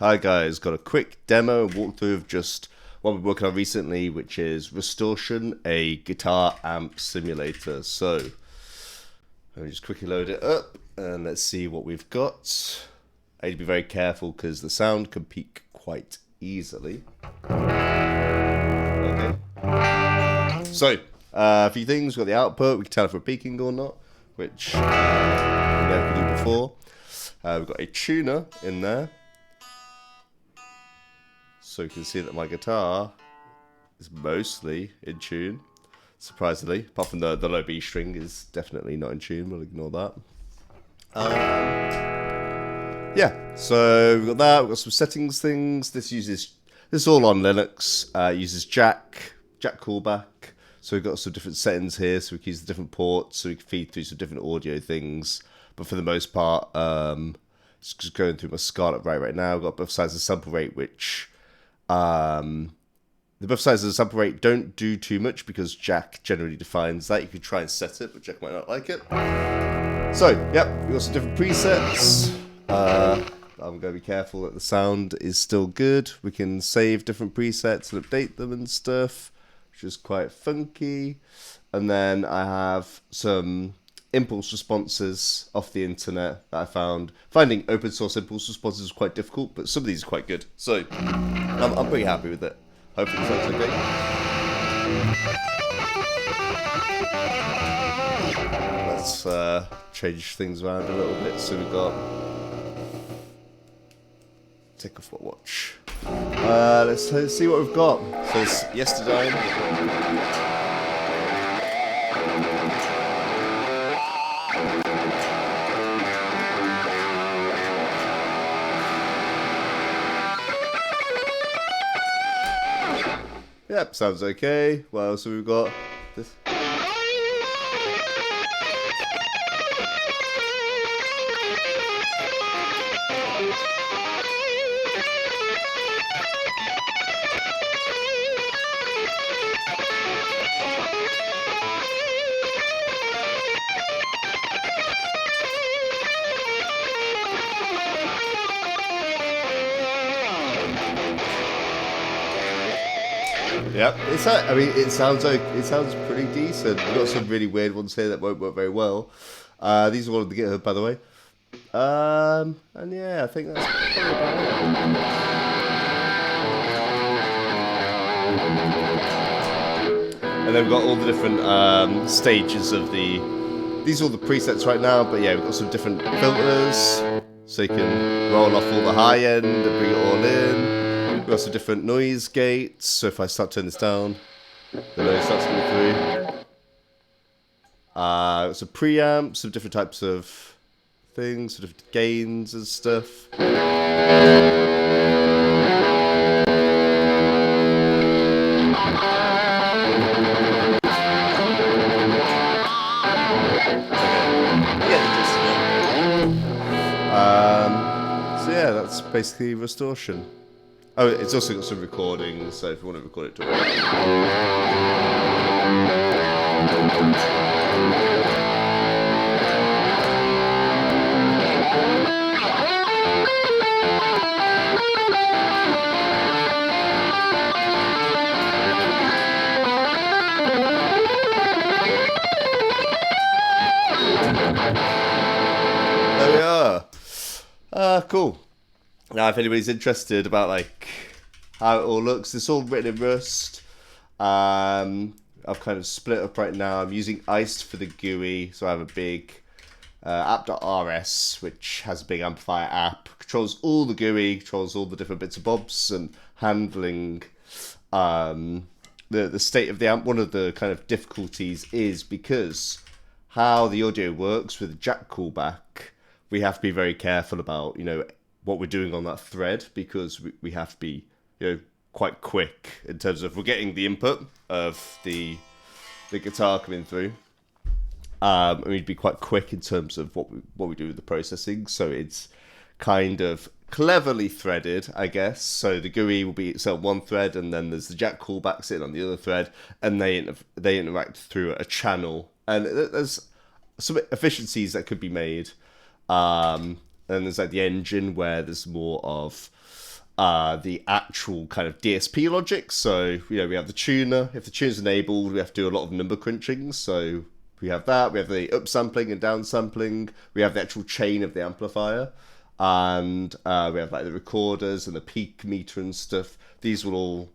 Hi guys, got a quick demo and walkthrough of just what we've been working on recently, which is Rustortion, a guitar amp simulator. So, let me just quickly load it up and let's see what we've got. I need to be very careful because the sound can peak quite easily. Okay. So, a few things. We've got the output, we can tell if we're peaking or not, which we never could do before. We've got a tuner in there. So you can see that my guitar is mostly in tune, surprisingly. Apart from the low B string is definitely not in tune, we'll ignore that. Yeah, so we've got that, we've got some settings things. This is all on Linux, uses jack callback. So we've got some different settings here, so we can use the different ports, so we can feed through some different audio things. But for the most part, just going through my Scarlet right now, I've got both sides of the sample rate, which... the both sides of the sample rate don't do too much because Jack generally defines that. You could try and set it, but Jack might not like it. So, yep, we've got some different presets. I'm going to be careful that the sound is still good. We can save different presets and update them and stuff, which is quite funky. And then I have some impulse responses off the internet that I found. Finding open source impulse responses is quite difficult, but some of these are quite good. So I'm pretty happy with it. Hopefully it sounds okay. Let's change things around a little bit. So we've got... Take off my watch. Let's see what we've got. So it's yesterday. Yep, sounds okay. What else have we got? This. Yep, it sounds pretty decent. We've got some really weird ones here that won't work very well. These are all on the GitHub, by the way. And yeah, I think that's probably about it. And then we've got all the different stages of these are all the presets right now, but yeah, we've got some different filters, so you can roll off all the high end and bring it all in. We've got some different noise gates, so if I start turning this down, the noise starts coming through. Some preamps, some different types of things, sort of gains and stuff. So yeah, that's basically Rustortion. Oh, it's also got some recordings, so if you want to record it to it. There we are. Cool. Now, if anybody's interested about like how it all looks, it's all written in Rust. I've kind of split up right now. I'm using Iced for the GUI, so I have a big app.rs, which has a big amplifier app, controls all the GUI, controls all the different bits and bobs, and handling the state of the amp. One of the kind of difficulties is because how the audio works with the jack callback, we have to be very careful about, what we're doing on that thread, because we have to be, quite quick in terms of we're getting the input of the guitar coming through. And we'd be quite quick in terms of what we do with the processing. So it's kind of cleverly threaded, I guess. So the GUI will be on one thread, and then there's the jack callback sitting on the other thread, and they interact through a channel. And there's some efficiencies that could be made. And there's like the engine where there's more of the actual kind of DSP logic. So, we have the tuner. If the tuner's enabled, we have to do a lot of number crunching. So we have that. We have the upsampling and downsampling. We have the actual chain of the amplifier. And we have like the recorders and the peak meter and stuff. These will all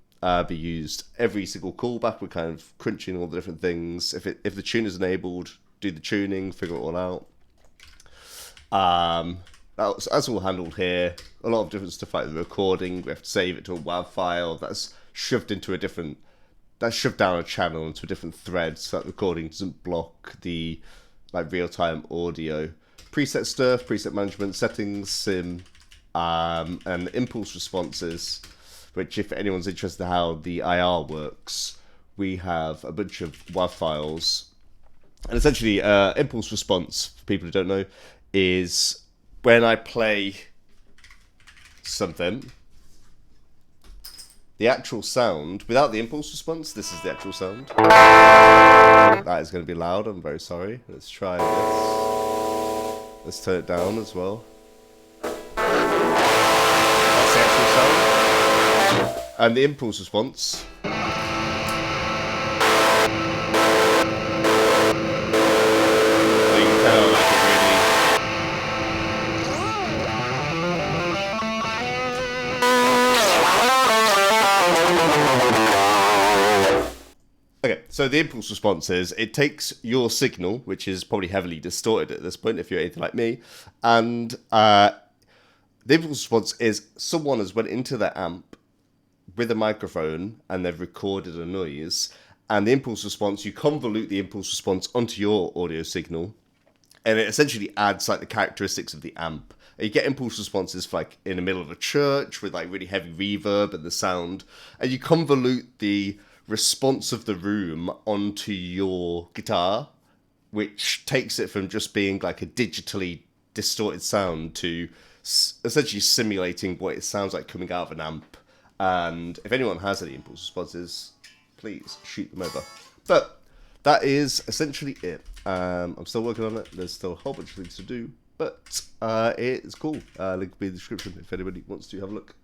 be used every single callback. We're kind of crunching all the different things. If the tuner's enabled, do the tuning, figure it all out. That's all handled here. A lot of different stuff like the recording. We have to save it to a WAV file. That's shoved down a channel into a different thread, so that recording doesn't block the like real-time audio. Preset stuff, preset management, settings, sim, and impulse responses. Which, if anyone's interested in how the IR works, we have a bunch of WAV files. And essentially, impulse response, for people who don't know, is when I play something, the actual sound, without the impulse response, this is the actual sound. That is going to be loud, I'm very sorry. Let's try this. Let's turn it down as well. That's the actual sound. And the impulse response. Okay, so the impulse response is, it takes your signal, which is probably heavily distorted at this point if you're anything like me, and the impulse response is someone has went into their amp with a microphone and they've recorded a noise, and the impulse response, you convolute the impulse response onto your audio signal, and it essentially adds like the characteristics of the amp. You get impulse responses for, like, in the middle of a church with like really heavy reverb and the sound, and you convolute the response of the room onto your guitar, which takes it from just being like a digitally distorted sound to essentially simulating what it sounds like coming out of an amp. And if anyone has any impulse responses, please shoot them over. But that is essentially it. I'm still working on it. There's still a whole bunch of things to do, but it's cool. Link will be in the description if anybody wants to have a look.